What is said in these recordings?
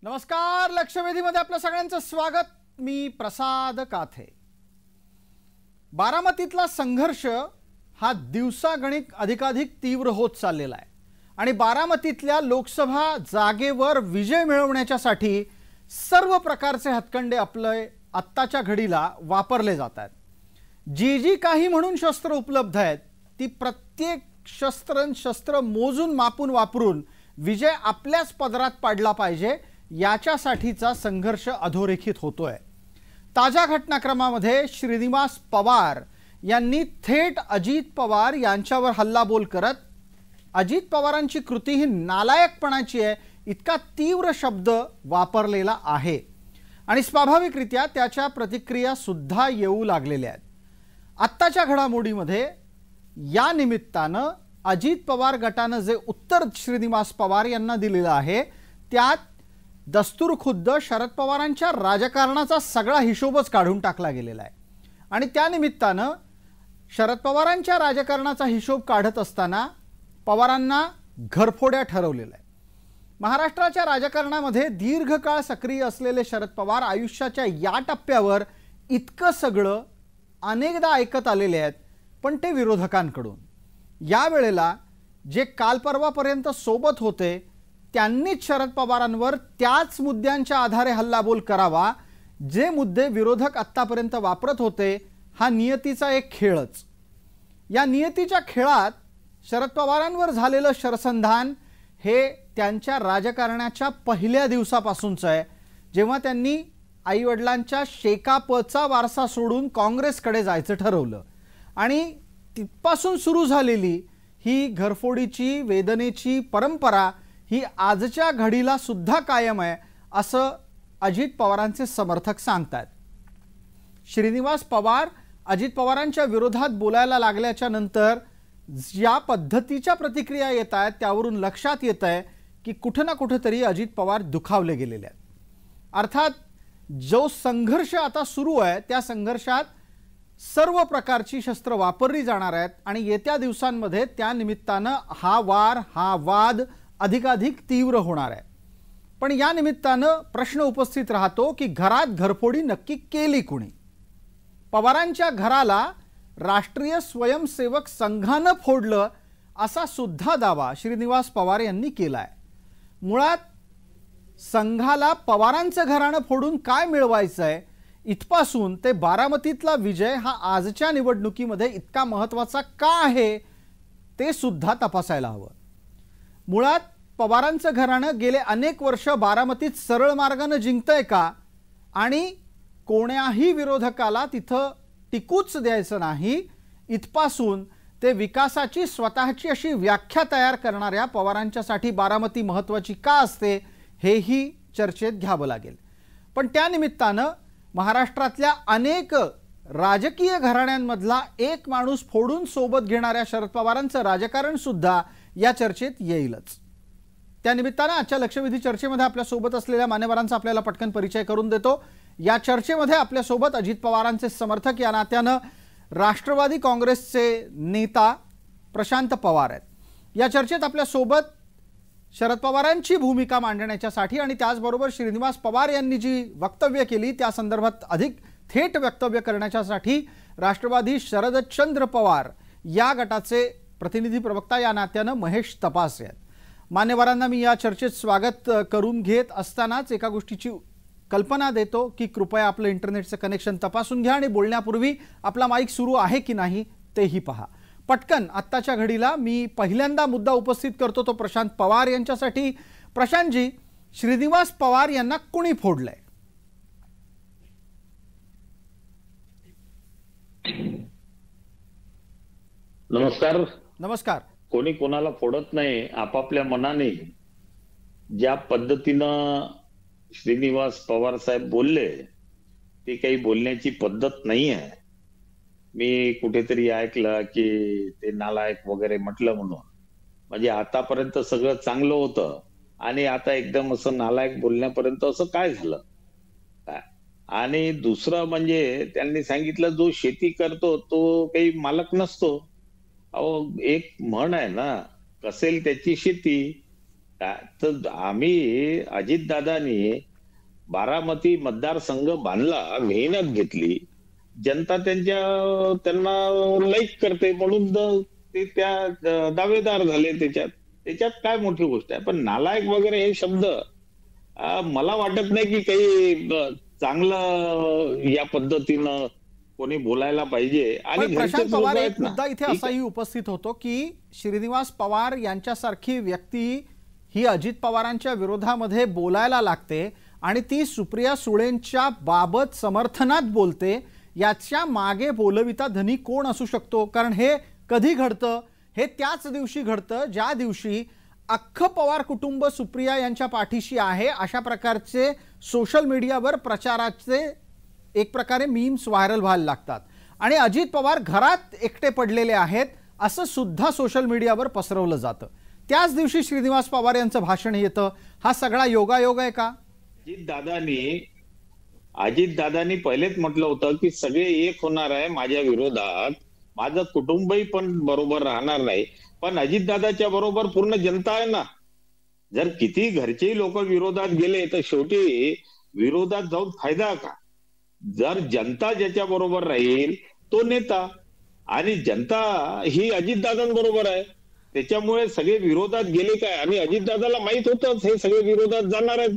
नमस्कार. लक्षवेधीमध्ये आपल्या सगळ्यांचं स्वागत. मी प्रसाद काथे. बारामतीतला संघर्ष हा दिवसागणिक अधिकाधिक तीव्र होत चाललेला आहे आणि बारामतीतल्या लोकसभा जागेवर विजय मिळवण्यासाठी सर्व प्रकारचे हत्कंडे आपले आत्ताच्या घडीला वापरले जातात. जी जी काही म्हणून शस्त्र उपलब्ध आहेत ती प्रत्येक शस्त्र मोजून मापून वापरून विजय आपल्याच पदरात पाडला पाहिजे याच्यासाठीचा संघर्ष अधोरेखित होतोय. ताज्या घटनाक्रमामध्ये श्रीनिवास पवार यांनी थेट अजित पवार यांच्यावर हल्लाबोल करत अजित पवारांची कृती ही नालायकपणाची आहे इतका तीव्र शब्द वापरलेला आहे आणि स्वाभाविकरित्या त्याच्या प्रतिक्रिया सुद्धा येऊ लागलेल्या आहेत. आत्ताच्या घडामोडीमध्ये या निमित्तानं अजित पवार गटानं जे उत्तर श्रीनिवास पवार यांना दिलेलं आहे त्यात दस्तूरखुद्द शरद पवारांच्या राजकारणाचा सगळा हिशोबच काढून टाकला गेलेला आहे आणि त्या निमित्तानं शरद पवारांच्या राजकारणाचा हिशोब काढत असताना पवारांना घरफोड्या ठरवलेलं आहे. महाराष्ट्राच्या राजकारणामध्ये दीर्घकाळ सक्रिय असलेले शरद पवार आयुष्याच्या या टप्प्यावर इतकं सगळं अनेकदा ऐकत आलेले आहेत पण ते विरोधकांकडून. यावेळेला जे काल परवापर्यंत सोबत होते त्यांनीच शरद पवारांवर त्याच मुद्द्यांच्या आधारे हल्लाबोल करावा जे मुद्दे विरोधक आत्तापर्यंत वापरत होते. हा नियतीचा एक खेळच. या नियतीच्या खेळात शरद पवारांवर झालेलं शरसंधान हे त्यांच्या राजकारणाच्या पहिल्या दिवसापासूनचं आहे जेव्हा त्यांनी आईवडिलांच्या शेकापचा वारसा सोडून काँग्रेसकडे जायचं ठरवलं आणि तिथपासून सुरू झालेली ही घरफोडीची वेदनेची परंपरा ही आजच्या घडीला सुद्धा कायम आहे असं अजित पवारांचे समर्थक सांगतात. श्रीनिवास पवार अजित पवारांच्या विरोधात बोलायला लागल्याच्या नंतर या पद्धतीच्या प्रतिक्रिया येत आहेत त्यावरून लक्षात येत आहे की कुठं ना कुठेतरी अजित पवार दुखावले गेलेले आहेत. अर्थात जो संघर्ष आता सुरू आहे त्या संघर्षात सर्व प्रकारची शस्त्र वापरली जाणार आहेत आणि येत्या दिवसांमध्ये त्या निमित्तानं हा वाद अधिकाधिक तीव्र होणार आहे. पण या निमित्तानं प्रश्न उपस्थित राहतो की घरात घरफोडी नक्की केली कुणी. पवारांच्या घराला राष्ट्रीय स्वयंसेवक संघानं फोडलं असा सुद्धा दावा श्रीनिवास पवार यांनी केलाय. मुळात संघाला पवारांचं घराणं फोडून काय मिळवायचं आहे इथपासून ते बारामतीतला विजय हा आजच्या निवडणुकीमध्ये इतका महत्त्वाचा का आहे ते सुद्धा तपासायला हवं. मुळात पवारांचं घराणं गेले अनेक वर्ष बारामतीत सरळ मार्गाने जिंकतंय का आणि कोण्याही विरोधकाला तिथं टिकूच द्यायचं नाही इथपासून ते विकासाची स्वतःची अशी व्याख्या तयार करणाऱ्या पवारांच्यासाठी बारामती महत्त्वाची का असते हेही चर्चेत घ्यावं लागेल. पण त्या निमित्तानं महाराष्ट्रातल्या अनेक राजकीय घराण्यांमधला एक माणूस फोडून सोबत घेणाऱ्या शरद पवारांचं राजकारण सुद्धा या चर्चेत येईलच. त्या निमित्तानं आजच्या लक्षवेधी चर्चेमध्ये आपल्या सोबत असलेल्या मान्यवरांचा आपल्याला पटकन परिचय करून देतो. या चर्चेमध्ये आपल्या सोबत अजित पवारांचे समर्थक या नात्यानं राष्ट्रवादी काँग्रेसचे नेता प्रशांत पवार आहेत. या चर्चेत आपल्या सोबत शरद पवारांची भूमिका मांडण्याच्यासाठी आणि त्याचबरोबर श्रीनिवास पवार यांनी जी वक्तव्य केली त्या संदर्भात अधिक थेट वक्तव्य करण्याच्यासाठी राष्ट्रवादी शरदचंद्र पवार या गटाचे प्रतिनिधी प्रवक्ता या नात्यानं महेश तपासे आहेत. मान्यवरांना मी या चर्चेत स्वागत करून घेत असतानाच एका गोष्टीची कल्पना देतो की कृपया आपलं इंटरनेटचं कनेक्शन तपासून घ्या आणि बोलण्यापूर्वी आपला माईक सुरू आहे की नाही तेही पहा. पटकन आत्ताच्या घडीला मी पहिल्यांदा मुद्दा उपस्थित करतो तो प्रशांत पवार यांच्यासाठी. प्रशांतजी, श्रीनिवास पवार यांना कोणी फोडलंय? नमस्कार. नमस्कार. कोणी कोणाला फोडत नाही. आपापल्या मनाने ज्या पद्धतीनं श्रीनिवास पवार साहेब बोलले ते काही बोलण्याची पद्धत नाही आहे. मी कुठेतरी ऐकलं की ते नालायक वगैरे म्हटलं म्हणून. म्हणजे आतापर्यंत सगळं चांगलं होतं आणि आता एकदम असं नालायक बोलण्यापर्यंत असं काय झालं. आणि दुसरं म्हणजे त्यांनी सांगितलं जो शेती करतो तो काही मालक नसतो. अहो, एक म्हण आहे ना, कसेल त्याची शेती. तर आम्ही अजितदादांनी बारामती मतदारसंघ बांधला, मेहनत घेतली, जनता त्यांना लाईक करते म्हणून ते त्या दावेदार झाले. त्याच्यात काय मोठी गोष्ट आहे. पण नालायक वगैरे हे शब्द मला वाटत नाही की काही चांगलं या पद्धतीनं कोणी बोलायला पाहिजे. आणि प्रशांत पवार, एक मुद्दा इथे असाही उपस्थित होतो की श्रीनिवास पवार यांच्यासारखी व्यक्ती ही अजित पवारांच्या विरोधामध्ये बोलायला लागते आणि ती सुप्रिया सुळेंच्या बाबत समर्थनात बोलते. याच्या मागे बोलविता धनी कोण असू शकतो? कारण हे कधी घडतं? हे त्याच दिवशी घडतं ज्या दिवशी अख्खं पवार कुटुंब सुप्रिया यांच्या पाठीशी आहे अशा प्रकारचे सोशल मीडियावर प्रचाराचे एक प्रकारे मीम्स व्हायरल व्हायला लागतात आणि अजित पवार घरात एकटे पडलेले आहेत असं सुद्धा सोशल मीडियावर पसरवलं जातं. त्याच दिवशी श्रीनिवास पवार यांचं भाषण येतं. हा सगळा योगायोग आहे का? अजितदादांनी पहिलेच म्हटलं होतं की सगळे एक होणार आहे माझ्या विरोधात, माझं कुटुंबही पण बरोबर राहणार नाही, पण अजितदादाच्या बरोबर पूर्ण जनता आहे ना. जर किती घरचे लोक विरोधात गेले तर शेवटी विरोधात जाऊन फायदा का? जर जनता ज्याच्या बरोबर राहील तो नेता, आणि जनता ही अजितदादांबरोबर आहे. त्याच्यामुळे सगळे विरोधात गेले काय, आणि अजितदादाला माहित होतंच हे सगळे विरोधात जाणार आहेत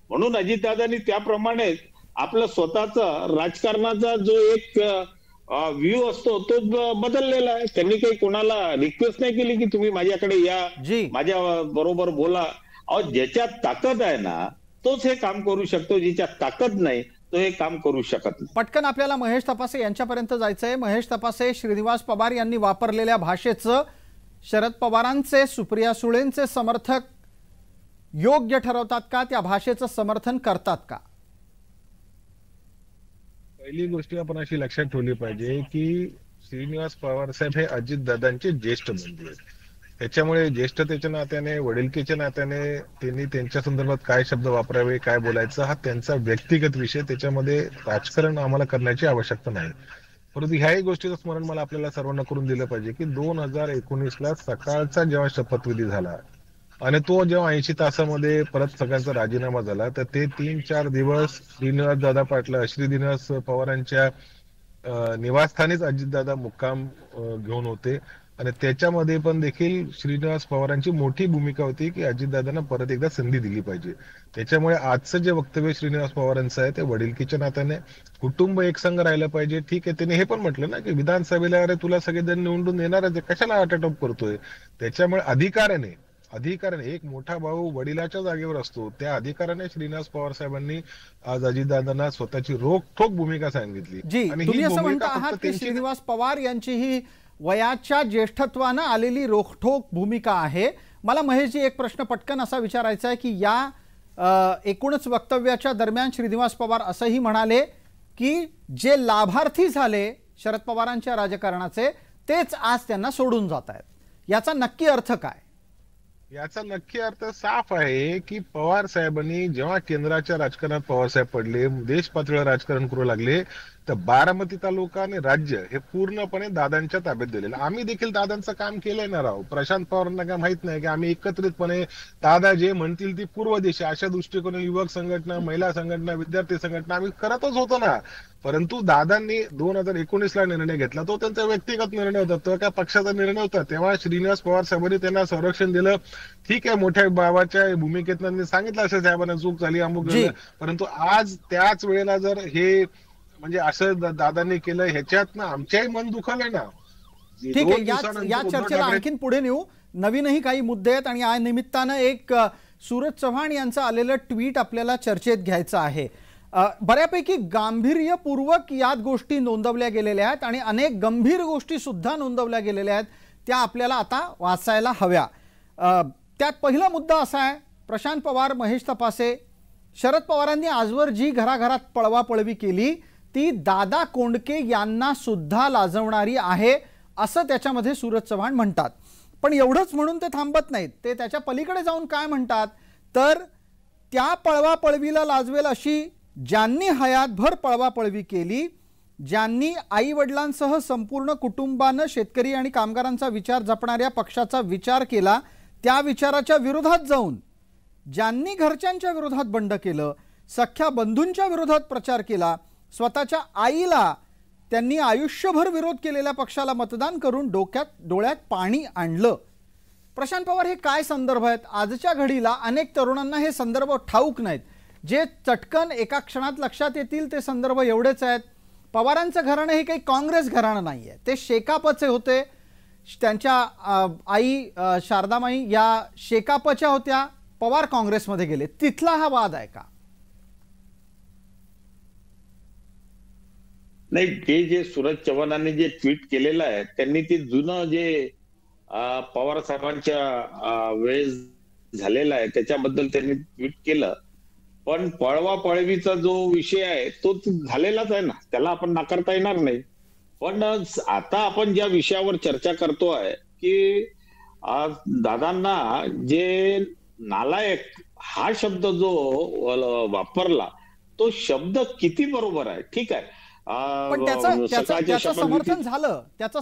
म्हणून अजितदादांनी त्याप्रमाणे आपला स्वतःचा राजकारणाचा जो एक व्ह्यू असतो तो बदललेला आहे. त्यांनी काही कोणाला रिक्वेस्ट नाही केली की तुम्ही माझ्याकडे या, माझ्या बरोबर बोला. ज्याच्यात ताकद आहे ना तोच हे काम करू शकतो, ज्याच्यात ताकद नाही तो हे काम करू शकत नाही. पटकन आपल्याला महेश तपासे यांच्यापर्यंत जायचंय. महेश तपासे, श्रीनिवास पवार यांनी वापरलेल्या भाषेचं शरद पवारांचे, सुप्रिया सुळेंचे समर्थक योग्य ठरवतात का? त्या भाषेचं समर्थन करतात का? पहिली गोष्ट आपण अशी लक्षात ठेवली पाहिजे की श्रीनिवास पवार साहेब हे अजितदादांचे ज्येष्ठ बंधू आहेत. त्याच्यामुळे ज्येष्ठतेच्या नात्याने, वडिलकीच्या नात्याने त्यांनी त्यांच्या संदर्भात काय शब्द वापरावे, काय बोलायचं हा त्यांचा व्यक्तिगत विषय. त्याच्यामध्ये राजकारण आम्हाला करण्याची आवश्यकता नाही. परंतु ह्याही गोष्टीचं स्मरण मला आपल्याला सर्वांना करून दिलं पाहिजे की 2019ला सकाळचा जेव्हा शपथविधी झाला आणि तो जेव्हा 80 तासामध्ये परत सगळ्यांचा राजीनामा झाला, तर ते 3-4 दिवस श्रीनिवास पवारांच्या निवासस्थानीच अजितदादा मुक्काम घेऊन होते. आणि त्याच्यामध्ये पण देखील श्रीनिवास पवारांची मोठी भूमिका होती की अजितदादांना परत एकदा संधी दिली पाहिजे. त्याच्यामुळे आजचं जे वक्तव्य श्रीनिवास पवारांचं आहे ते वडिलकीच्या नात्याने, कुटुंब एकसंघ राहिलं पाहिजे. ठीक आहे, त्यांनी हे पण म्हटलं ना की विधानसभेला अरे तुला सगळेजण निवडून येणारच, कशाला अटॅटअप करतोय. त्याच्यामुळे अधिकाराने एक मोठा भाऊ वडिलाच्या जागेवर असतो, त्या अधिकाराने श्रीनिवास पवार साहेबांनी आज अजितदादांना स्वतःची रोखठोक भूमिका सांगितली. आणि तुम्ही असं म्हणता आहात की श्रीनिवास पवार यांची ही वयाच्या ज्येष्ठत्वानं आलेली रोखठोक भूमिका आहे. मला महेशजी एक प्रश्न पटकन असा विचारायचा आहे की या एकूणच वक्तव्याच्या दरम्यान श्रीनिवास पवार असंही म्हणाले की जे लाभार्थी झाले शरद पवारांच्या राजकारणाचे तेच आज त्यांना सोडून जात आहेत. याचा नक्की अर्थ काय? याचा नक्की अर्थ साफ आहे की पवार साहेबांनी जेव्हा केंद्राच्या राजकारणात पवार साहेब पडले, देश पातळीवर राजकारण करू लागले, तर बारामती तालुका आणि राज्य हे पूर्णपणे दादांच्या ताब्यात दिलेलं. आम्ही देखील दादांचं काम केलंय ना राव. प्रशांत पवारांना काय माहित नाही की आम्ही एकत्रितपणे दादा जे म्हणतील ती पूर्व दिशा अशा दृष्टिकोने युवक संघटना, महिला संघटना, विद्यार्थी संघटना आम्ही करतच होतो ना. परंतु दादांनी 2019ला निर्णय घेतला, तो त्यांचा व्यक्तिगत निर्णय होता, तो काय पक्षाचा निर्णय होता. तेव्हा श्रीनिवास पवार साहेबांनी त्यांना संरक्षण दिलं. ठीक आहे, मोठ्या बाबाच्या भूमिकेतनं सांगितलं असं साहेबांना चूक झाली अमुक झालं, परंतु आज त्याच वेळेला जर हे म्हणजे असं दादांनी केलं ह्याच्यात ना आमच्याही मन दुखावलंय ना. ठीक आहे, या चर्चेला आणखीन पुढे नेऊ. नवीनही काही मुद्दे आहेत आणि या निमित्तानं एक सूरज चव्हाण यांचं आलेलं ट्विट आपल्याला चर्चेत घ्यायचं आहे. बऱ्यापैकी गांभीर्यपूर्वक यात गोष्टी नोंदवल्या गेलेल्या आहेत आणि अनेक गंभीर गोष्टी सुद्धा नोंदवल्या गेलेल्या आहेत, त्या आपल्याला आता वाचायला हव्या. त्यात पहिला मुद्दा असा आहे, प्रशांत पवार, महेश तपासे, शरद पवारांनी आजवर जी घराघरात पळवापळवी केली ती दादा कोंडके यांना सुद्धा लाजवणारी आहे असं त्याच्यामध्ये सूरज चव्हाण म्हणतात. पण एवढंच म्हणून ते थांबत नाहीत. ते त्याच्या पलीकडे जाऊन काय म्हणतात तर त्या पळवापळवीला लाजवेल अशी ज्यांनी हयातभर पळवापळवी केली, ज्यांनी आई वडिलांसह संपूर्ण कुटुंबानं शेतकरी आणि कामगारांचा विचार जपणाऱ्या पक्षाचा विचार केला, त्या विचाराच्या विरोधात जाऊन ज्यांनी घरच्यांच्या विरोधात बंड केलं, सख्या बंधूंच्या विरोधात प्रचार केला, स्वतःच्या आईला त्यांनी आयुष्यभर विरोध केलेल्या पक्षाला मतदान करून डोळ्यात पाणी आणलं. प्रशांत पवार, हे काय संदर्भ आहेत? आजच्या घडीला अनेक तरुणांना हे संदर्भ ठाऊक नाहीत. जे चटकन एका क्षणात लक्षात येतील ते संदर्भ एवढेच आहेत. पवारांचं घराणं हे काही काँग्रेस घराणं नाही आहे, ते शेकापचे होते. त्यांच्या आई शारदामाई या शेकापच्या होत्या, पवार काँग्रेसमध्ये गेले. तिथला हा वाद आहे का? नाही, ते जे सूरज चव्हाणांनी जे ट्विट केलेलं आहे त्यांनी ते जुनं जे पवार साहेबांच्या वेळेस झालेला आहे त्याच्याबद्दल त्यांनी ट्विट केलं. पण पळवा पळवीचा जो विषय आहे तो झालेलाच आहे ना, त्याला आपण नाकारता येणार नाही. पण आता आपण ज्या विषयावर चर्चा करतोय की दादांना जे नालायक हा शब्द जो वापरला तो शब्द किती बरोबर आहे? ठीक आहे, पण त्याचं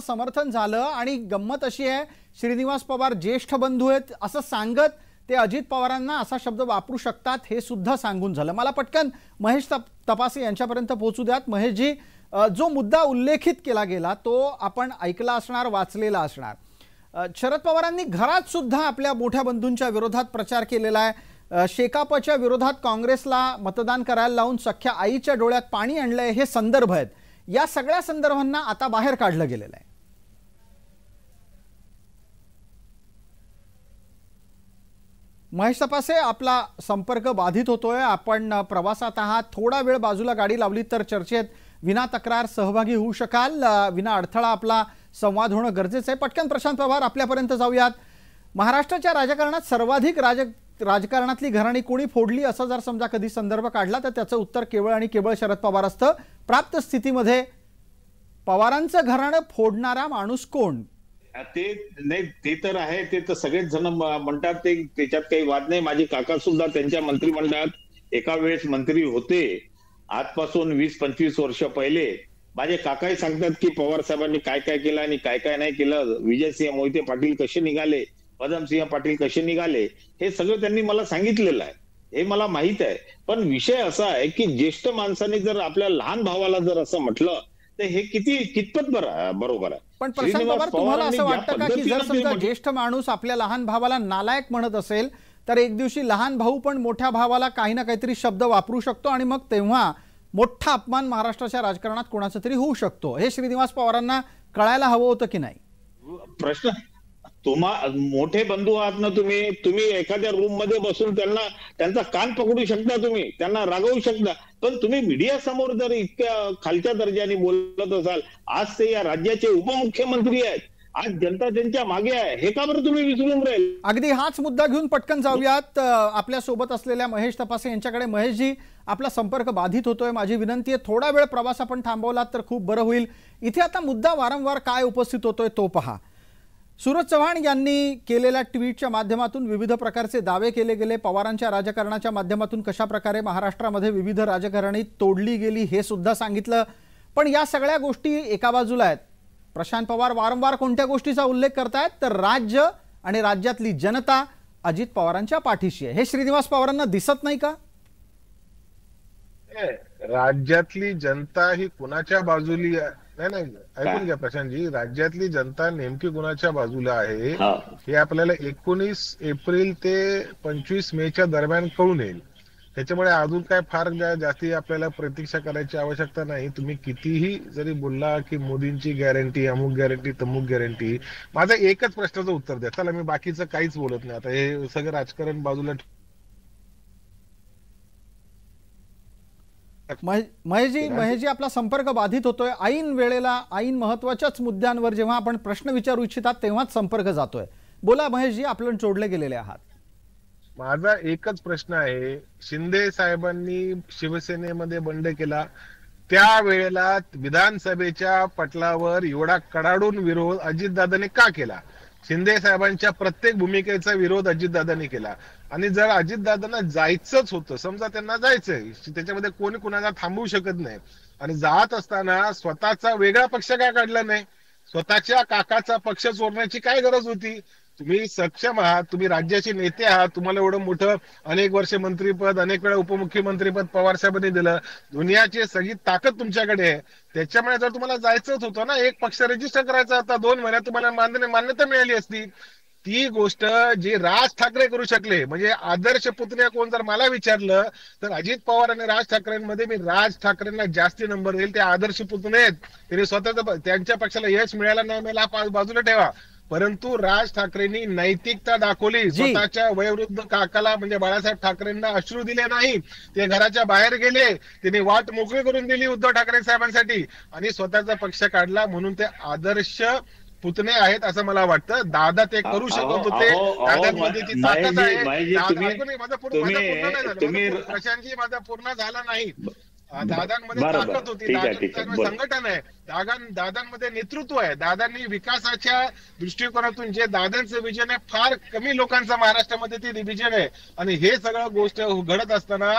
समर्थन झालं आणि गंमत अशी आहे, श्रीनिवास पवार ज्येष्ठ बंधू आहेत असं सांगत ते अजित पवारांना असा शब्द वापरू शकतात हे सुद्धा सांगून झालं. मला पटकन महेश तपासे यांच्यापर्यंत पोहोचू द्यात. महेशजी, जो मुद्दा उल्लेखित केला गेला तो आपण ऐकला असणार, वाचलेला असणार. शरद पवारांनी घरात सुद्धा आपल्या मोठ्या बंधूंच्या विरोधात प्रचार केलेला आहे. शेकापच्या विरोधात काँग्रेसला मतदान करायला लावून सख्या आईच्या डोळ्यात पाणी आणलंय, हे संदर्भ आहेत. या सगळ्या संदर्भांना आता बाहेर काढलं गेलेलं आहे. महेश तपासे, आपला संपर्क बाधित होतोय. आपण प्रवासात आहात, थोडा वेळ बाजूला गाडी लावली तर चर्चेत विना तक्रार सहभागी होऊ शकाल. विना अडथळा आपला संवाद होणं गरजेचं आहे. पटकन प्रशांत पवार आपल्यापर्यंत जाऊयात. महाराष्ट्राच्या राजकारणात सर्वाधिक राजकारणातली घराणी कोणी फोडली असा जर समजा कधी संदर्भ काढला तर त्याचं उत्तर केवळ आणि केवळ शरद पवार असतं. प्राप्त स्थितीमध्ये पवारांचं घराणं फोडणारा माणूस कोण? ते नाही, ते तर आहे, ते तर सगळेच जण म्हणतात, ते त्याच्यात काही वाद नाही. माझे काका सुद्धा त्यांच्या मंत्रिमंडळात एका वेळेस मंत्री होते. आजपासून 20-25 वर्ष पहिले माझे काकाही सांगतात की पवार साहेबांनी काय काय केलं आणि काय काय नाही केलं, विजयसिंह मोहिते पाटील कसे निघाले, पदमसिंह पाटील कसे निघाले, हे सगळं त्यांनी मला सांगितलेलं आहे, हे मला माहित आहे. पण विषय असा आहे की ज्येष्ठ माणसाने जर आपल्या लहान भावाला जर असं म्हटलं तर हे कितपत बरोबर आहे? पण प्रशांत पवार, तुम्हाला असं वाटतं का की जर समजा ज्येष्ठ माणूस आपल्या लहान भावाला नालायक म्हणत असेल तर एक दिवशी लहान भाऊ पण मोठ्या भावाला काही ना काहीतरी शब्द वापरू शकतो आणि मग तेव्हा मोठा अपमान महाराष्ट्राच्या राजकारणात कोणाचा तरी होऊ शकतो? हे श्रीनिवास पवारांना कळायला हवं होतं की नाही? प्रश्न, मोठे बंधू आहात ना तुम्ही एखाद्या रूम मध्ये बसून त्यांचा कान पकडू शकता, तुम्ही त्यांना रागवू शकता. पण तुम्ही मीडिया समोर जर इतक्या खालच्या दर्जाने बोलत असाल, आज ते या राज्याचे उपमुख्यमंत्री आहेत, आज जनता त्यांच्या मागे आहे, हे का बरं तुम्ही विसरून राहील? अगदी हाच मुद्दा घेऊन पटकन जाऊयात आपल्या सोबत असलेल्या महेश तपासे यांच्याकडे. महेशजी, आपला संपर्क बाधित होतोय, माझी विनंती आहे थोडा वेळ प्रवास आपण थांबवलात तर खूप बरं होईल. इथे आता मुद्दा वारंवार काय उपस्थित होतोय तो पहा. सूरज चव्हाण यांनी केलेल्या ट्विटच्या माध्यमातून विविध प्रकारचे दावे केले गेले. पवारांच्या राजकारणाच्या माध्यमातून कशा प्रकारे महाराष्ट्रामध्ये विविध राजकारणी तोडली गेली हे सुद्धा सांगितलं. पण या सगळ्या गोष्टी एका बाजूला आहेत. प्रशांत पवार वारंवार कोणत्या गोष्टीचा उल्लेख करतायत तर राज्य आणि राज्यातली जनता अजित पवारांच्या पाठीशी आहे. हे श्रीनिवास पवारांना दिसत नाही का? राज्यातली जनता ही कुणाच्या बाजूली आहे? नाही, ऐकून घ्या प्रशांतजी, राज्यातली जनता नेमकी कुणाच्या बाजूला आहे हे आपल्याला 19 एप्रिल ते 25 मेच्या दरम्यान कळून येईल. त्याच्यामुळे अजून काय फार जास्ती आपल्याला प्रतीक्षा करायची आवश्यकता नाही. तुम्ही कितीही जरी बोलला की मोदींची गॅरंटी, अमुक गॅरंटी, तमुक गॅरंटी, माझा एकच प्रश्नाचं उत्तर द्या. चला, मी बाकीचं काहीच बोलत नाही. आता हे सगळं राजकारण बाजूला. महेशजी, आपला संपर्क बाधित होतोय. ऐन वेळेला ऐन महत्वाच्याच मुद्द्यांवर जेव्हा आपण प्रश्न विचारू इच्छितात तेव्हाच संपर्क जातोय. बोला महेशजी, आपण जोडले गेलेले आहात. माझा एकच प्रश्न आहे, शिंदे साहेबांनी शिवसेनेमध्ये बंड केला त्या वेळेला विधानसभेच्या पटलावर एवढा कडाडून विरोध अजितदादांनी का केला? शिंदे साहेबांच्या प्रत्येक भूमिकेचा विरोध अजितदादांनी केला. आणि जर अजितदादांना जायचंच होतं, समजा त्यांना जायचंय, त्याच्यामध्ये कोणी कुणाला थांबवू शकत नाही, आणि जात असताना स्वतःचा वेगळा पक्ष का काढला नाही? स्वतःच्या काकाचा पक्ष चोरण्याची काय गरज होती? तुम्ही सक्षम आहात, तुम्ही राज्याचे नेते आहात, तुम्हाला एवढं मोठं अनेक वर्ष मंत्रीपद, अनेक वेळा उपमुख्यमंत्रीपद पवार साहेबांनी दिलं, दुनियाची सगळी ताकद तुमच्याकडे आहे. त्याच्यामुळे जर तुम्हाला जायचंच होतं ना, एक पक्ष रजिस्टर करायचा होता, 2 महिन्यात तुम्हाला मान्यता मिळाली असती. ती गोष्ट जी राज ठाकरे करू शकले, म्हणजे आदर्श पुतण्या कोण जर मला विचारलं तर अजित पवार आणि राज ठाकरेंमध्ये मी राज ठाकरेंना जास्ती नंबर देईल. ते आदर्श पुतणे आहेत, त्यांनी स्वतःच त्यांच्या पक्षाला यश मिळालं नाही मिळाला बाजूला ठेवा, परंतु राज ठाकरेंनी नैतिकता दाखवली. स्वतःच्या वयोवृद्ध काकाला म्हणजे बाळासाहेब ठाकरेंना अश्रू दिले नाही, ते घराच्या बाहेर गेले, त्यांनी वाट मोकळी करून दिली उद्धव ठाकरे साहेबांसाठी आणि स्वतःचा पक्ष काढला. म्हणून ते आदर्श पुतणे आहेत असं मला वाटतं. दादा ते करू शकत होते, दादांमध्ये ती ताकद आहे. प्रशांतजी माझा पूर्ण झाला नाही. दादांमध्ये ताकद होती, संघटन आहे, दादांमध्ये नेतृत्व आहे, दादांनी विकासाच्या दृष्टिकोनातून जे दादांचं विजन आहे, फार कमी लोकांचं महाराष्ट्रामध्ये ते विजन आहे. आणि हे सगळं गोष्ट घडत असताना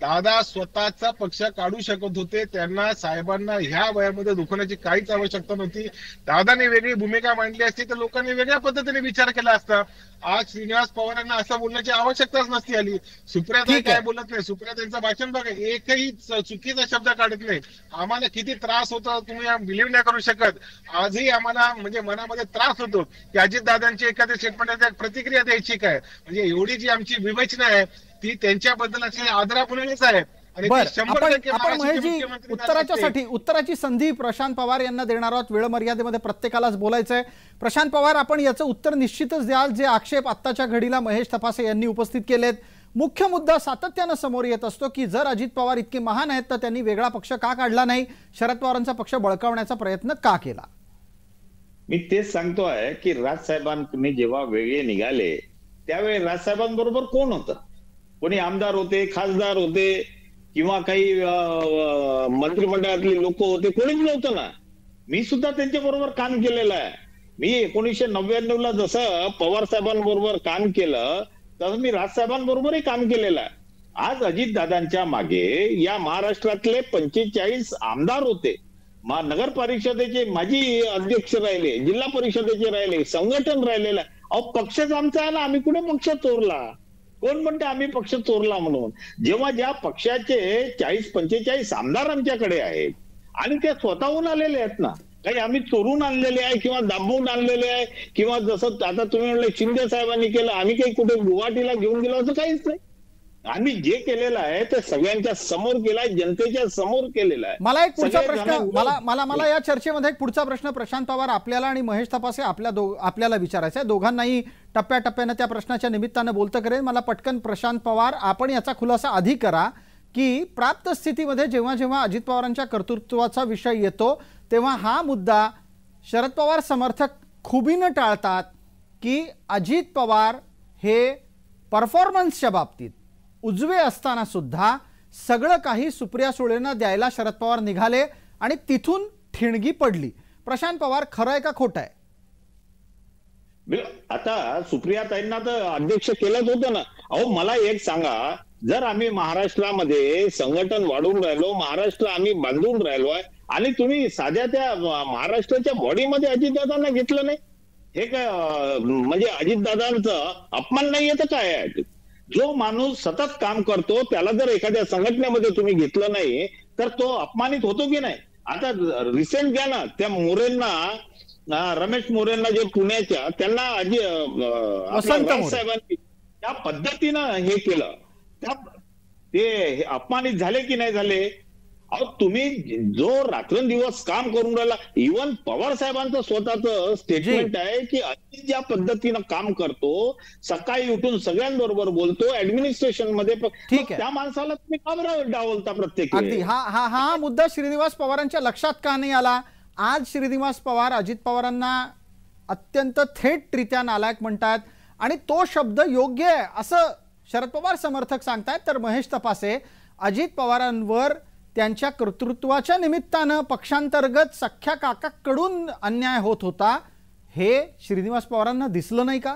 दादा स्वतःचा पक्ष काढू शकत होते. त्यांना साहेबांना ह्या वयामध्ये दुखण्याची काहीच आवश्यकता नव्हती. दादांनी वेगळी भूमिका मांडली असती तर लोकांनी वेगळ्या पद्धतीने विचार केला असता. आज श्रीनिवास पवारांना असं बोलण्याची आवश्यकताच नसती आली. सुप्रियाताई काय बोलत नाही, सुप्रियाताईंचं भाषण बघा, एकही चुकीचा शब्द काढत नाही. आम्हाला किती त्रास होतो तुम्ही बिलीव्ह नाही करू शकत. आजही आम्हाला म्हणजे मनामध्ये त्रास होतो की अजितदादांची एखाद्या स्टेटमेंटला प्रतिक्रिया द्यायची काय, म्हणजे एवढी जी आमची विवेचना आहे ती त्यांच्याबद्दल असलेल्या आदरापुरेच आहे. आपण महेशजी उत्तराची संधी प्रशांत पवार यांना देणार आहोत. वेळ मर्यादेमध्ये प्रत्येकालाच बोलायचंय. प्रशांत पवार, आपण याचं उत्तर निश्चितच द्याल जे आक्षेप आत्ताच्या घडीला महेश तपासे यांनी उपस्थित केलेत. मुख्य मुद्दा सातत्यानं समोर येत असतो की जर अजित पवार इतके महान आहेत तर त्यांनी वेगळा पक्ष का काढला नाही, शरद पवारांचा पक्ष बळकावण्याचा प्रयत्न का केला. मी तेच सांगतोय की राजसाहेबांनी जेव्हा वेगळे निघाले त्यावेळी राजसाहेबांबरोबर कोण होतं? कोणी आमदार होते, खासदार होते किंवा काही मंत्रिमंडळातले लोक होते? कोणीच नव्हतं ना. मी सुद्धा त्यांच्या बरोबर काम केलेलं आहे. मी 1999 ला जसं पवार साहेबांबरोबर काम केलं तसं मी राजसाहेबांबरोबरही काम केलेलं आहे. आज अजितदादांच्या मागे या महाराष्ट्रातले 45 आमदार होते, नगर परिषदेचे माजी अध्यक्ष राहिले, जिल्हा परिषदेचे राहिले, संघटन राहिलेलं आहे. अहो पक्षच आमचा आहे ना, आम्ही कुठे पक्ष चोरला? कोण म्हणते आम्ही पक्ष चोरला म्हणून? जेव्हा ज्या पक्षाचे 40-45 आमदार आमच्याकडे आहेत आणि ते स्वतःहून आलेले आहेत ना, काही आम्ही चोरून आणलेले आहे किंवा दाबवून आणलेले आहे किंवा जसं आता तुम्ही म्हणलं शिंदे साहेबांनी केलं, आम्ही काही कुठे गुवाहाटीला घेऊन गेलो असं काहीच नाही. आम्ही जे केलेलं आहे ते सगळ्यांच्या समोर केलंय, जनतेच्या समोर केलेलं आहे. मला एक पुढचा प्रश्न मला या चर्चेमध्ये एक पुढचा प्रश्न प्रशांत पवार आपल्याला आणि महेश तपासे आपल्याला विचारायचा आहे. दोघांनाही टप्प्याटप्प्यानं त्या प्रश्नाच्या निमित्तानं बोलतं करेन. मला पटकन प्रशांत पवार, आपण याचा खुलासा आधी करा की प्राप्त स्थितीमध्ये जेव्हा जेव्हा अजित पवारांच्या कर्तृत्वाचा विषय येतो तेव्हा हा मुद्दा शरद पवार समर्थक खुबीनं टाळतात की अजित पवार हे परफॉर्मन्सच्या बाबतीत उजवे असताना सुद्धा सगळं काही सुप्रिया सुळेंना द्यायला शरद पवार निघाले आणि तिथून ठिणगी पडली. प्रशांत पवार, खरं आहे का खोटं आहे? आता सुप्रियाताईंना तर अध्यक्ष केलंच होतं ना. अहो मला एक सांगा, जर आम्ही महाराष्ट्रामध्ये संघटन वाढवून राहिलो, महाराष्ट्र आम्ही बांधून राहिलो आहे आणि तुम्ही साध्या त्या महाराष्ट्राच्या बॉडीमध्ये अजितदादांना घेतलं नाही, हे काय म्हणजे अजितदादांचं अपमान नाही येतं काय आहे? जो माणूस सतत काम करतो त्याला जर एखाद्या संघटनेमध्ये तुम्ही घेतलं नाही तर तो अपमानित होतो की नाही? आता रिसेंट घ्या ना, त्या मोरेंना, रमेश मोरेंना जे पुण्याच्या, त्यांना साहेबांनी त्या पद्धतीनं हे केलं, ते अपमानित झाले की नाही झाले? अहो तुम्ही जो रात्रंदिवस काम करून राहिला, इव्हन पवार साहेबांचं स्वतःचं स्टेटमेंट आहे की अजित ज्या पद्धतीनं काम करतो, सकाळी उठून सगळ्यांबरोबर बोलतो, ऍडमिनिस्ट्रेशन मध्ये, त्या माणसाला तुम्ही का बरं डावलता प्रत्येक? अगदी हा मुद्दा श्रीनिवास पवारांच्या लक्षात का नाही आला? आज श्रीनिवास पवार अजित पवारांना अत्यंत थेटरित्या नालायक म्हणतात आणि तो शब्द योग्य आहे असं शरद पवार समर्थक सांगतायत, तर महेश तपासे अजित पवारांवर त्यांच्या कर्तृत्वाच्या निमित्तानं पक्षांतर्गत सख्या काकाकडून अन्याय होत होता, हे श्रीनिवास पवारांना दिसलं नाही का?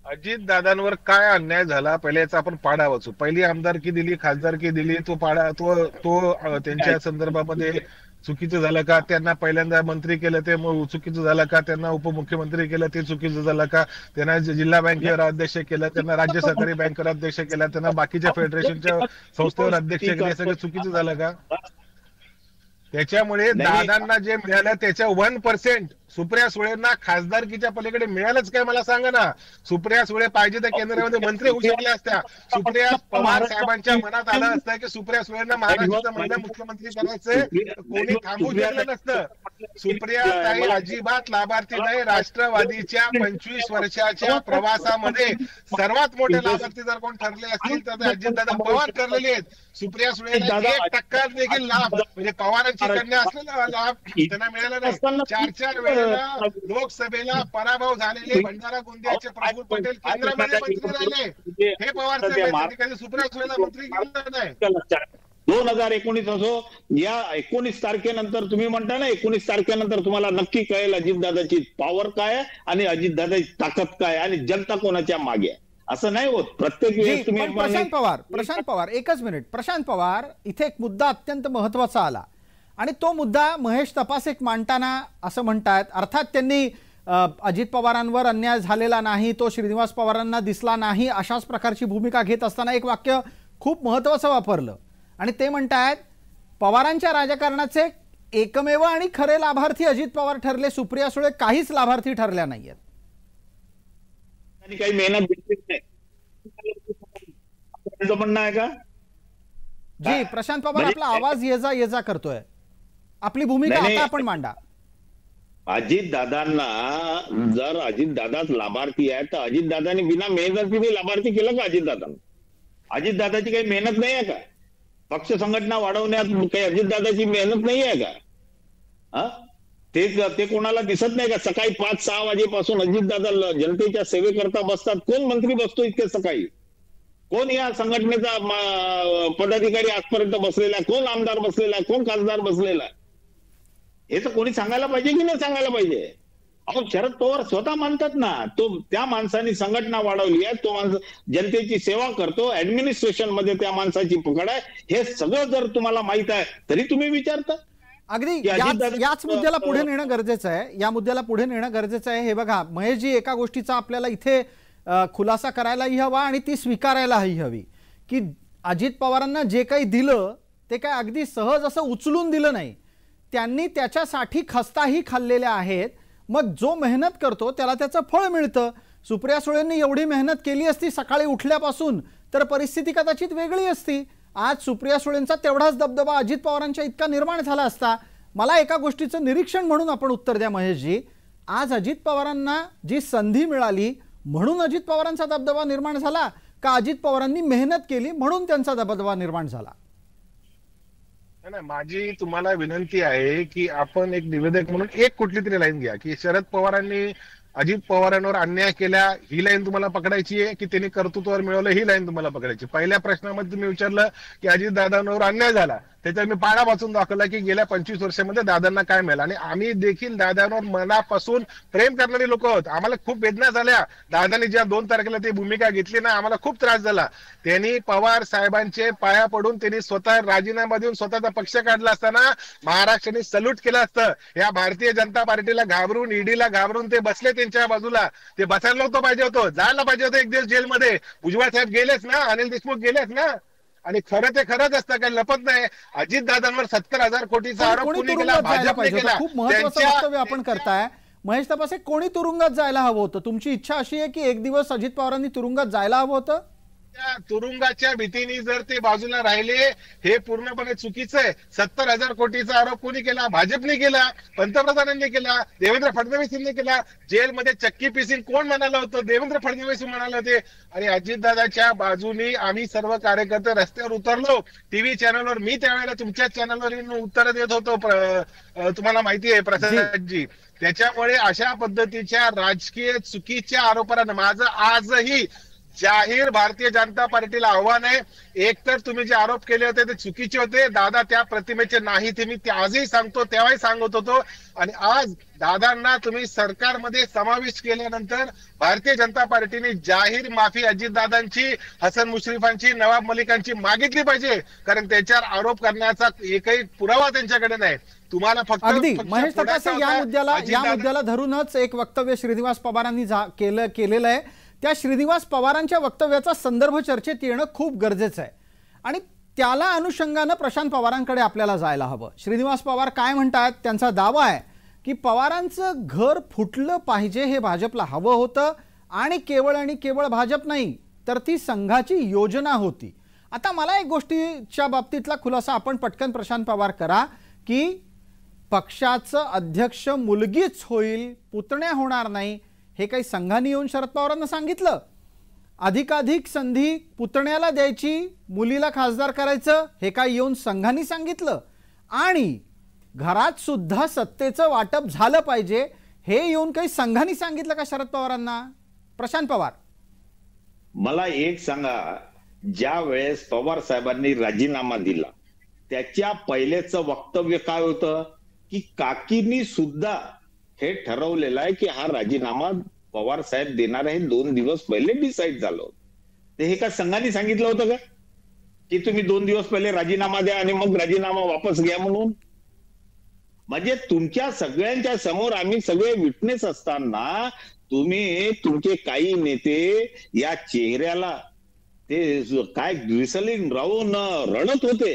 अजित दादांवर काय अन्याय झाला पहिले याचा आपण पाढा वाचू. पहिली आमदारकी दिली, खासदारकी दिली, तो पाढा तो त्यांच्या संदर्भामध्ये चुकीचं झालं का, त्यांना पहिल्यांदा मंत्री केलं ते चुकीचं झालं का, त्यांना उपमुख्यमंत्री केलं ते चुकीचं झालं का, त्यांना जिल्हा बँकेवर अध्यक्ष केलं, त्यांना राज्य सहकारी बँकेवर अध्यक्ष केलं, त्यांना बाकीच्या फेडरेशनच्या संस्थेवर अध्यक्ष केलं, हे सगळं चुकीचं झालं का? त्याच्यामुळे दादांना जे मिळालं त्याच्या 1% सुप्रिया सुळेंना खासदारकीच्या पलीकडे मिळालंच काय मला सांगा ना. सुप्रिया सुळे पाहिजे तर केंद्रामध्ये मंत्री होऊ शकल्या असत्या. सुप्रिया पवार साहेबांच्या मनात आलं असतं की सुप्रिया सुळेंना महाराष्ट्राचा महिला मुख्यमंत्री करायचंय, कोणी थांबू शकलं नसतं. सुप्रिया ताई अजिबात लाभार्थी नाही. राष्ट्रवादीच्या 25 वर्षाच्या प्रवासामध्ये सर्वात मोठे लाभार्थी जर कोण ठरले असतील तर ते अजितदादा पवार ठरलेले आहेत. सुप्रिया सुळेंना 1% देखील लाभ म्हणजे पवारांची कन्या असलेला लाभ त्यांना मिळाला नाही. 4 वेळेला लोकसभेला पराभव झालेले भंडारा गोंदियाचे प्रफुल्ल पटेल केंद्रामध्ये मंत्री राहिले. हे पवार साहेब सुप्रिया सुळेला मंत्री केलं नाही. 2019 असो या 19 तारखेनंतर तुम्ही म्हणता ना 19 तारखेनंतर तुम्हाला नक्की कळेल अजितदादाची पॉवर काय आहे आणि अजितदादाची ताकद काय आणि जनता कोणाच्या मागे आहे. असं नाही होत प्रत्येक वेळेस तुम्ही. प्रशांत पवार एकच मिनिट. प्रशांत पवार इथे एक मुद्दा अत्यंत महत्वाचा आला आणि तो मुद्दा महेश तपासेक मांडताना असं म्हणतात, अर्थात त्यांनी अजित पवारांवर अन्याय झालेला नाही, तो श्रीनिवास पवारांना दिसला नाही, अशाच प्रकारची भूमिका घेत असताना एक वाक्य खूप महत्वाचं वापरलं आणि ते म्हणतात पवारांच्या राजकारणाचे एकमेव आणि खरे लाभार्थी अजित पवार ठरले, सुप्रिया सुळे काहीच लाभार्थी ठरल्या नाहीयेत. काही मेहनत घेतलीच नाही म्हणणं आहे का? जी प्रशांत पवार आपला आवाज ये जा करतोय. आपली भूमिका आता आपण मांडा. अजितदादांना जर अजितदादाच लाभार्थी आहे तर अजितदादांनी बिना मेहनतीने लाभार्थी केलं का अजितदादांना? अजितदादाची काही मेहनत नाही आहे का? पक्ष संघटना वाढवण्यात काही अजितदादाची मेहनत नाही आहे का? ते कोणाला दिसत नाही का? सकाळी 5-6 वाजेपासून अजितदादा जनतेच्या सेवेकरता बसतात. कोण मंत्री बसतो इतके सकाळी? कोण या संघटनेचा पदाधिकारी आजपर्यंत बसलेला? कोण आमदार बसलेला? कोण खासदार बसलेला? हे तर कोणी सांगायला पाहिजे की नाही सांगायला पाहिजे? अहो शरद पवार स्वतः मानतात ना, तो त्या माणसाने संघटना वाढवली आहे, तो माणूस जनतेची सेवा करतो, ऍडमिनिस्ट्रेशन मध्ये त्या माणसाची पकड आहे, हे सगळं जर तुम्हाला माहित आहे तरी तुम्ही विचारता. अगदी याच मुद्द्याला पुढे नेणं गरजेचं आहे. या मुद्द्याला पुढे नेणं गरजेचं आहे. हे बघा महेशजी, एका गोष्टीचा आपल्याला इथे खुलासा करायलाही हवा आणि ती स्वीकारायलाही हवी की अजित पवारांना जे काही दिलं ते काय अगदी सहज असं उचलून दिलं नाही. त्यांनी त्याच्यासाठी खस्ताही खाल्लेल्या आहेत. मग जो मेहनत करतो त्याला त्याचं फळ मिळतं. सुप्रिया सुळेंनी एवढी मेहनत केली असती सकाळी उठल्यापासून तर परिस्थिती कदाचित वेगळी असती. आज सुप्रिया सुळेंचा तेवढाच दबदबा अजित पवारांच्या इतका निर्माण झाला असता. मला एका गोष्टीचं निरीक्षण म्हणून आपण उत्तर द्या महेशजी. आज अजित पवारांना जी संधी मिळाली म्हणून अजित पवारांचा दबदबा निर्माण झाला का अजित पवारांनी मेहनत केली म्हणून त्यांचा दबदबा निर्माण झाला? माझी तुम्हाला विनंती आहे की आपण एक निवेदक म्हणून एक कुठली तरी लाईन घ्या की शरद पवारांनी अजित पवारांवर अन्याय केला ही लाईन तुम्हाला पकडायची आहे की त्यांनी कर्तृत्वावर मिळवलं ही लाईन तुम्हाला पकडायची. पहिल्या प्रश्नामध्ये तुम्ही विचारलं की अजित दादांवर अन्याय झाला, त्याच्यावर मी पाडा वाचून दाखवला की गेल्या 25 वर्षामध्ये दादांना काय मिळालं आणि आम्ही देखील दादांवर मनापासून प्रेम करणारे लोक आहोत. आम्हाला खूप वेदना झाल्या. दादांनी ज्या 2 तारखेला ती भूमिका घेतली ना, आम्हाला खूप त्रास झाला. त्यांनी पवार साहेबांचे पाया पडून त्यांनी स्वतः राजीनामा देऊन स्वतःचा पक्ष काढला असताना महाराष्ट्राने सल्यूट केलं असतं. या भारतीय जनता पार्टीला घाबरून, ईडीला घाबरून ते बसले त्यांच्या बाजूला. ते बसायला नव्हतं पाहिजे होतं, जायला पाहिजे होतं एक दिवस जेलमध्ये. भुजबळ साहेब गेलेच ना, अनिल देशमुख गेलेच ना. आणि खरं ते खरंच असतं, काही लपत नाही. अजित दादांवर 70,000 कोटीचा आरोप कोणी केला? भाजपने केला. खूप महत्त्वाचं वक्तव्य आपण करताय महेश तपासे. कोणी तुरुंगात जायला हवं होतं? तुमची इच्छा अशी आहे की एक दिवस अजित पवारांनी तुरुंगात जायला हवं होतं? तुरुंगाच्या भीतीने जर ते बाजूला राहिले हे पूर्णपणे चुकीचं आहे. 70,000 कोटीचा आरोप कोणी केला? भाजपने केला, पंतप्रधानांनी केला, देवेंद्र फडणवीस यांनी केला. जेलमध्ये चक्की पिसिंग कोण म्हणालं होतं? देवेंद्र फडणवीस म्हणाले होते. आणि अजितदादाच्या बाजूने आम्ही सर्व कार्यकर्ते रस्त्यावर उतरलो. टीव्ही चॅनलवर मी त्यावेळेला तुमच्या चॅनलवर उत्तर देत होतो, तुम्हाला माहिती आहे प्रसादजी. त्याच्यामुळे अशा पद्धतीच्या राजकीय चुकीच्या आरोपांना माझं आजही जाहीर भारतीय जनता पार्टीला आव्हान आहे, एकतर तुम्ही जे आरोप केले होते ते चुकीचे होते, दादा त्या प्रतिमेचे नाही, ते मी आजही सांगतो, तेव्हाही सांगत होतो. आणि आज दादांना तुम्ही सरकारमध्ये समाविष्ट केल्यानंतर भारतीय जनता पार्टीने जाहीर माफी अजितदादांची, हसन मुश्रीफांची, नवाब मलिकांची मागितली पाहिजे, कारण त्याच्यावर आरोप करण्याचा एकही पुरावा त्यांच्याकडे नाही. तुम्हाला फक्त अगदी महेश तपासे या मुद्द्याला धरूनच एक वक्तव्य श्रीनिवास पवारांनी केलेलं आहे. त्या श्रीनिवास पवारांच्या वक्तव्याचा संदर्भ चर्चेत येणं खूप गरजेचं आहे आणि त्याला अनुषंगानं प्रशांत पवारांकडे आपल्याला जायला हवं. श्रीनिवास पवार काय म्हणतात, त्यांचा दावा आहे की पवारांचं घर फुटलं पाहिजे, हे भाजपला हवं होतं आणि केवळ भाजप नाही तर ती संघाची योजना होती. आता मला एक गोष्टीच्या बाबतीतला खुलासा आपण पटकन प्रशांत पवार करा की पक्षाचं अध्यक्ष मुलगीच होईल, पुतण्या होणार नाही, हे काही संघाने येऊन शरद पवारांना सांगितलं? अधिकाधिक संधी पुतण्याला द्यायची, मुलीला खासदार करायचं, हे काय येऊन संघाने सांगितलं? आणि घरात सुद्धा सत्तेचं वाटप झालं पाहिजे, हे येऊन काही संघाने सांगितलं का शरद पवारांना? प्रशांत पवार, मला एक सांगा, ज्या वेळेस पवार साहेबांनी राजीनामा दिला त्याच्या पहिलेच वक्तव्य काय होतं की काकींनी सुद्धा हे ठरवलेलं आहे की हा राजीनामा पवार साहेब देणार आहे, 2 दिवस पहिले डिसाईड झालं होतं. ते हे का संघाने सांगितलं होतं का की तुम्ही 2 दिवस पहिले राजीनामा द्या आणि मग राजीनामा वापस घ्या म्हणून? म्हणजे तुमच्या सगळ्यांच्या समोर आम्ही सगळे विटनेस असताना तुम्ही तुमचे काही नेते या चेहऱ्याला ते काय ग्लिसरीन राहून रडत होते.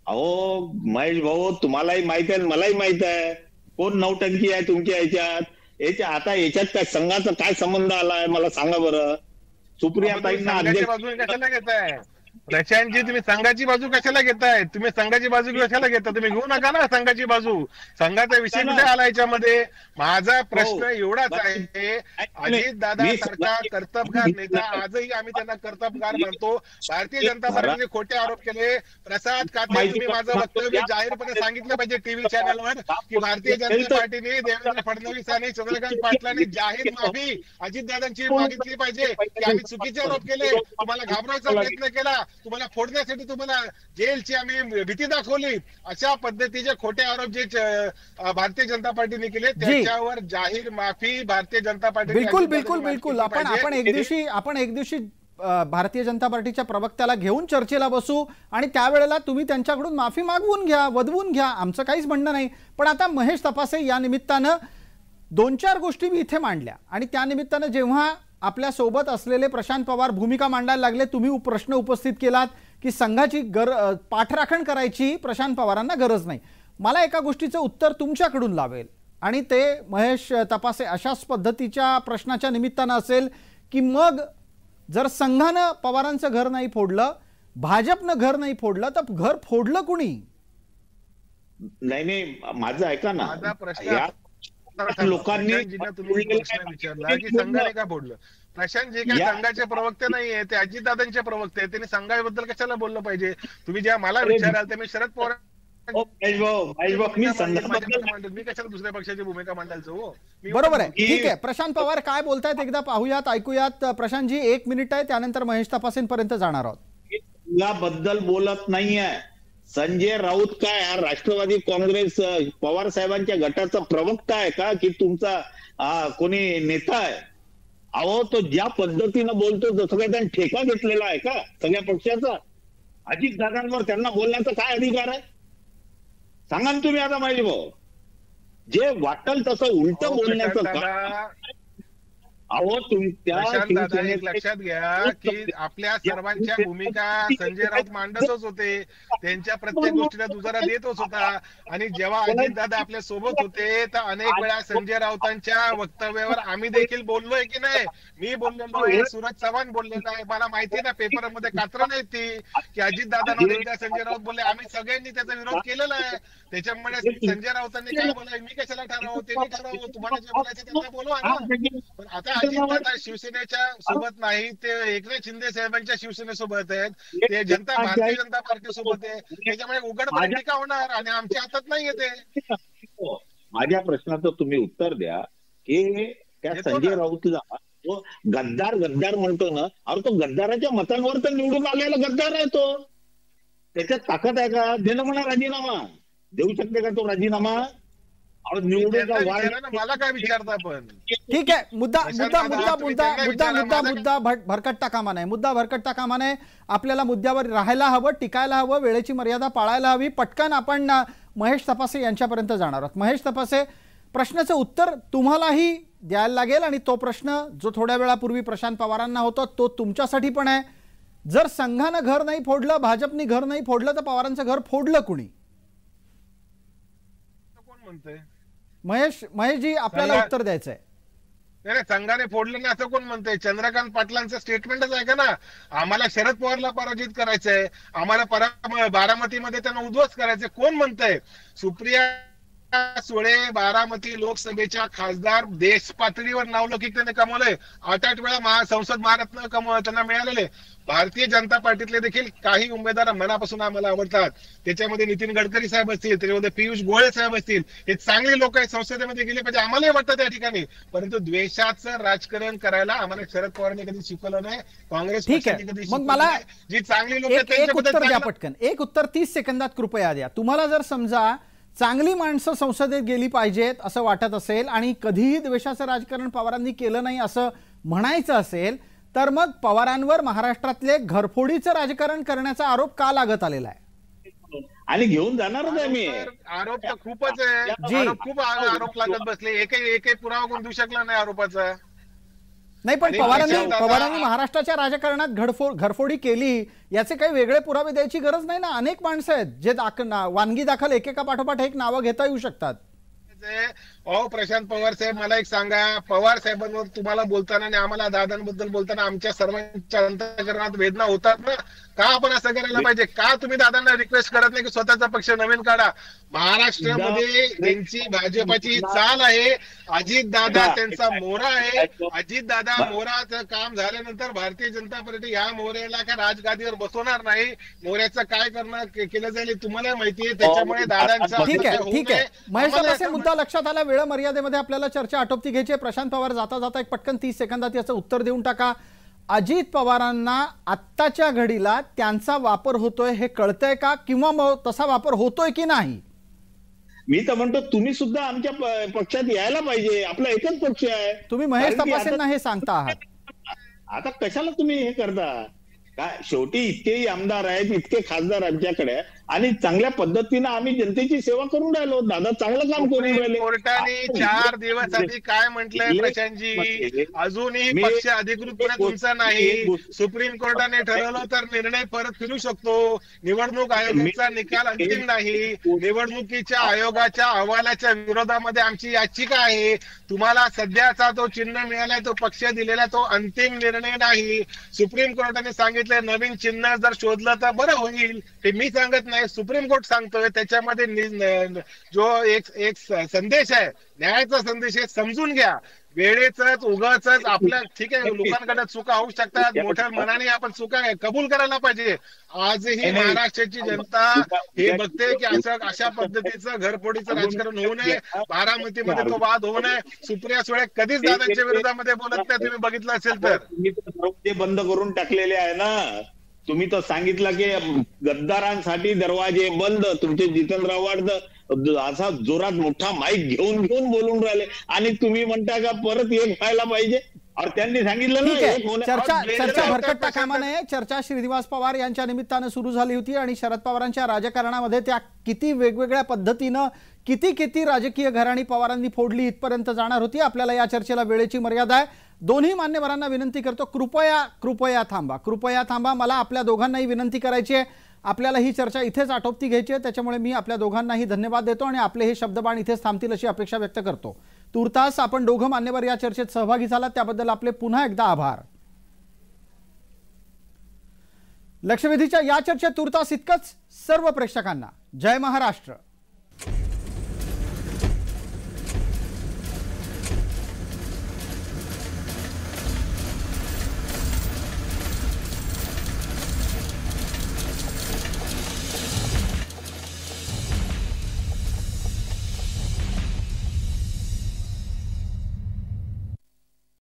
अहो महेश भाऊ, तुम्हालाही माहित आहे, मलाही माहित आहे कोण नौटंकी आहे तुमच्या याच्यात. आता याच्यात काय संघाचा काय संबंध आलाय मला सांगा बरं. सुप्रिया ताईंना कशाला घेताय? प्रशांतजी, तुम्ही संघाची बाजू कशाला घेताय? तुम्ही संघाची बाजू कशाला घेता? तुम्ही घेऊ नका ना संघाची बाजू. संघाचा विषय कुठे आला याच्यामध्ये? माझा प्रश्न एवढाच आहे, अजित दादा सारखा कर्तबगार नेता, आजही आम्ही त्यांना कर्तबगार म्हणतो, भारतीय जनता पार्टीने खोटे आरोप केले. प्रसाद काटे, तुम्ही माझं वक्तव्य जाहीरपणे सांगितलं पाहिजे टीव्ही चॅनलवर की भारतीय जनता पार्टीने देवेंद्र फडणवीस आणि चंद्रकांत पाटलांनी जाहीर माफी अजितदादांची मागितली पाहिजे की आम्ही चुकीचे आरोप केले, तुम्हाला घाबरवायचा प्रयत्न केला, तुम्हाला फोडण्यासाठी तुम्हाला जेलची आम्ही भीती दाखवली. अशा पद्धतीचे खोटे आरोप जे भारतीय जनता पार्टीने केले त्याच्यावर जाहीर माफी भारतीय जनता पार्टी. बिलकुल आपण एक दिवशी भारतीय जनता पार्टीच्या प्रवक्त्याला घेऊन चर्चेला बसू आणि त्यावेळेला तुम्ही त्यांच्याकडून माफी मागवून घ्या, वदवून घ्या, आमचं काहीच म्हणणं नाही. पण आता महेश तपासे या निमित्तानं 2-4 गोष्टी मी इथे मांडल्या आणि त्या निमित्तानं जेव्हा आपल्या सोबत असलेले प्रशांत पवार भूमिका मांडायला लागले, तुम्ही प्रश्न उपस्थित केलात की संघाची पाठराखण करायची प्रशांत पवारांना गरज नाही. मला एका गोष्टीचं उत्तर तुमच्याकडून लावेल आणि ते महेश तपासे अशाच पद्धतीच्या प्रश्नाच्या निमित्तानं असेल की मग जर संघानं पवारांचं घर नाही फोडलं, भाजपनं घर नाही फोडलं, तर घर फोडलं कुणी? नाही, माझं ऐका ना. माझा प्रश्न लोकांनी विचारला की संघाने का फोडलं. प्रशांत जे काय संघाचे प्रवक्ते नाहीये, ते अजितदादांचे प्रवक्ते, त्यांनी संघाबद्दल कशाला बोललं पाहिजे? तुम्ही जेव्हा मला विचाराल तर मी शरद पवार मी कशाला दुसऱ्या पक्षाची भूमिका मांडायचं? हो बरोबर आहे, ठीक आहे. प्रशांत पवार काय बोलतायत एकदा पाहूयात, ऐकूयात. प्रशांतजी 1 मिनिट आहे, त्यानंतर महेश तपासेंपर्यंत जाणार आहोत. बद्दल बोलत नाहीये. संजय राऊत काय हा राष्ट्रवादी काँग्रेस पवार साहेबांच्या गटाचा प्रवक्ता आहे का की तुमचा कोणी नेता आहे? अहो, तो ज्या पद्धतीनं बोलतो जसं काही त्यांनी ठेका घेतलेला आहे का सगळ्या पक्षाचा? अजित दादांवर त्यांना बोलण्याचा काय अधिकार आहे सांगा ना तुम्ही. आता माहिती भाऊ, जे वाटल तसं उलट बोलण्याचं का? अहो, दादा एक लक्षात घ्या की आपल्या सर्वांच्या भूमिका संजय राऊत मांडतच होते, त्यांच्या प्रत्येक गोष्टीला दुजारा देतच होता. आणि जेव्हा अजित दादा आपल्या सोबत होते तर अनेक वेळा संजय राऊतांच्या वक्तव्यावर आम्ही देखील बोललोय की नाही? मी बोललेलो आहे, सूरज चव्हाण बोललेला आहे. मला माहिती ना, पेपरमध्ये कात्र नाही ती की अजित दादांवर एकदा संजय राऊत बोलले, आम्ही सगळ्यांनी त्याचा विरोध केलेला आहे. त्याच्यामुळे संजय राऊतांनी काय बोलाय, मी कशाला ठरवू? त्यांनी ठरवू, तुम्हाला जे बोलायचं त्यांना बोलवा ना. पण आता अजितदादा शिवसेनेच्या सोबत नाही, ते एकनाथ शिंदे साहेबांच्या शिवसेनेसोबत आहेत, ते भारतीय जनता पार्टी सोबत आहे. त्याच्यामुळे उघडपणे टीका होणार आणि आमच्या हातात नाहीये ते. माझ्या प्रश्नाचं तुम्ही उत्तर द्या की त्या संजय राऊतला तो गद्दार गद्दार म्हणतो ना, अरे तो गद्दाराच्या मतांवर तर निवडून आलेला गद्दार आहे तो. त्याच्यात ताकद आहे का? देणं म्हणा राजीनामा, देऊ शकते का तो राजीनामा? मला काय विचारता पण ठीक आहे. मुद्दा भरकटता कामा नये. मुद्दा भरकटता कामा नये. आपल्याला मुद्द्यावर राहायला हवं, टिकायला हवं, वेळेची मर्यादा पाळायला हवी. पटकन आपण महेश तपासे यांच्यापर्यंत जाणार आहोत. महेश तपासे, प्रश्नाचं उत्तर तुम्हालाही द्यायला लागेल आणि तो प्रश्न जो थोड्या वेळापूर्वी प्रशांत पवारांना होता तो तुमच्यासाठी पण आहे. जर संघानं घर नाही फोडलं, भाजपनी घर नाही फोडलं, तर पवारांचं घर फोडलं कुणी? कोण म्हणतंय? महेशजी आपल्याला उत्तर द्यायचंय. नाही, संघाने फोडलं नाही असं कोण म्हणतंय? चंद्रकांत पाटलांचं स्टेटमेंटच आहे का ना, आम्हाला शरद पवारला पराजित करायचंय, आम्हाला बारामतीमध्ये त्यांना उद्ध्वस्त करायचंय. कोण म्हणतंय? सुप्रिया सुळे बारामती लोकसभेच्या खासदार, देश पातळीवर नावलौकिक त्यांनी कमवलंय. 8 वेळा संसद महारत्न त्यांना मिळालेले. भारतीय जनता पार्टीतले देखील काही उमेदवार मनापासून आम्हाला आवडतात. त्याच्यामध्ये नितीन गडकरी साहेब असतील, त्याच्यामध्ये पियुष गोयल साहेब असतील, हे चांगले लोक आहेत, संसदेमध्ये गेले पाहिजे आम्हालाही वाटतं त्या ठिकाणी. परंतु द्वेषाचं राजकारण करायला आम्हाला शरद पवारांनी कधी शिकवलं नाही, काँग्रेस पक्षाने कधी शिकवलं नाही. जी चांगली लोक द्या पटकन, एक उत्तर 30 सेकंदात कृपया द्या. तुम्हाला जर समजा चांगली माणसं संसदेत गेली पाहिजेत असं वाटत असेल आणि कधीही द्वेषाचं राजकारण पवारांनी केलं नाही असं म्हणायचं असेल, तर मग पवारांवर महाराष्ट्रातले घरफोडीचं राजकारण करण्याचा आरोप का लागत आलेला आहे? आणि घेऊन जाणारच आहे मी. आरोप तर खूपच आहे, खूप आरोप लागत बसले. एकही पुरावा कोण देऊ शकला नाही आरोपाचा. नाही, पण पवारांनी महाराष्ट्राच्या राजकारणात घरफोडी केली याचे काही वेगळे पुरावे द्यायची गरज नाही ना. अनेक माणसं आहेत जे वानगी दाखल एकेका पाठोपाठ एक नावं घेता येऊ शकतात. प्रशांत पवार साहेब, मला एक सांगा, पवार साहेबांवर तुम्हाला बोलताना आणि आम्हाला दादांबद्दल बोलताना आमच्या सर्वांच्या अंतःकरणात वेदना होतात ना. का आपण असं करायला पाहिजे? का तुम्ही दादांना रिक्वेस्ट करत नाही की स्वतःचा पक्ष नवीन काढा? महाराष्ट्रामध्ये त्यांची भाजपाची चाल आहे. अजित दादा त्यांचा मोहरा आहे. अजित दादा मोहराचं काम झाल्यानंतर भारतीय जनता पार्टी या मोहऱ्याला काय राजगादीवर बसवणार नाही. मोहऱ्याचं काय केलं जाईल तुम्हाला माहिती आहे. त्याच्यामुळे दादांचा ठीक आहे. महेश तपासे, मुद्दा लक्षात आला. वेळ मर्यादेमध्ये आपल्याला चर्चा आटोपती घ्यायची. प्रशांत पवार जाता जाता एक पटकन 30 सेकंदात याचं उत्तर देऊन टाका. अजित पवारांना आत्ताच्या घडीला त्यांचा वापर होतोय हे कळतंय का, किंवा तसा वापर होतोय की नाही? मी तर म्हणतो तुम्ही सुद्धा आमच्या पक्षात यायला पाहिजे. आपला एकच पक्ष आहे. तुम्ही महेश तपासेंना हे सांगता आहात. आता कशाला तुम्ही हे करता? काय शेवटी इतकेही आमदार आहेत, इतके खासदार आमच्याकडे, आणि चांगल्या पद्धतीनं आम्ही जनतेची सेवा करून राहिलो. दादा चांगलं काम करून राहिले. कोर्टाने 4 दिवस आधी काय म्हटलंय प्रशांतजी? अजूनही पक्ष अधिकृतपणे तुमचा नाही. सुप्रीम कोर्टाने ठरवलं तर निर्णय परत फिरू शकतो. निवडणूक आयोगाचा निकाल अंतिम नाही. निवडणुकीच्या आयोगाच्या अहवालाच्या विरोधामध्ये आमची याचिका आहे. तुम्हाला सध्याचा तो चिन्ह मिळालाय, तो पक्ष दिलेला, तो अंतिम निर्णय नाही. सुप्रीम कोर्टाने सांगितलं नवीन चिन्ह जर शोधलं तर बरं होईल. ते मी सांगत नाही, सुप्रीम कोर्ट सांगतोय. त्याच्यामध्ये जो एक संदेश आहे, न्यायाचा संदेश आहे, समजून घ्या. वेळेच उगाच आपल्या, ठीक आहे, लोकांकडे चुका होऊ शकतात, मोठ्या मनाने आपण चुका कबूल करायला पाहिजे. आजही महाराष्ट्राची जनता हे बघते की अशा पद्धतीचं घरफोडीचं राजकारण होऊ नये. बारामतीमध्ये तो वाद होऊ नये. सुप्रिया सुळे कधीच दादांच्या विरोधामध्ये बोलत नाही, तुम्ही बघितलं असेल तर. ते बंद करून टाकलेले आहे ना. तुम्ही तर सांगितलं की गद्दारांसाठी दरवाजे बंद. तुमचे जितेंद्र आव्हाड असा जोरात मोठा माईक घेऊन बोलून राहिले, आणि तुम्ही म्हणता का परत एक व्हायला पाहिजे? त्यांनी सांगितलं ना. चर्चा भरकटता कामा नये. चर्चा श्रीनिवास पवार यांच्या निमित्तानं सुरू झाली होती आणि शरद पवारांच्या राजकारणामध्ये त्या किती वेगवेगळ्या पद्धतीनं किती राजकीय घराणी पवारांनी फोडली इथपर्यंत जाणार होती. आपल्याला या चर्चेला वेळेची मर्यादा आहे. दोन्ही मान्यवरांना विनंती करतो, कृपया थांबा. मला आपल्या दोघांनाही विनंती करायची आहे. आपल्याला ही चर्चा इथेच आटोपती घ्यायची आहे. त्याच्यामुळे मी आपल्या दोघांनाही धन्यवाद देतो आणि आपले हे शब्दबाण इथेच थांबतील अशी अपेक्षा व्यक्त करतो. तूर्तास आपण दोघं मान्यवर या चर्चेत सहभागी झालात त्याबद्दल आपले पुन्हा एकदा आभार. लक्षवेधीच्या या चर्चेत तूर्तास इतकंच. सर्व प्रेक्षकांना जय महाराष्ट्र.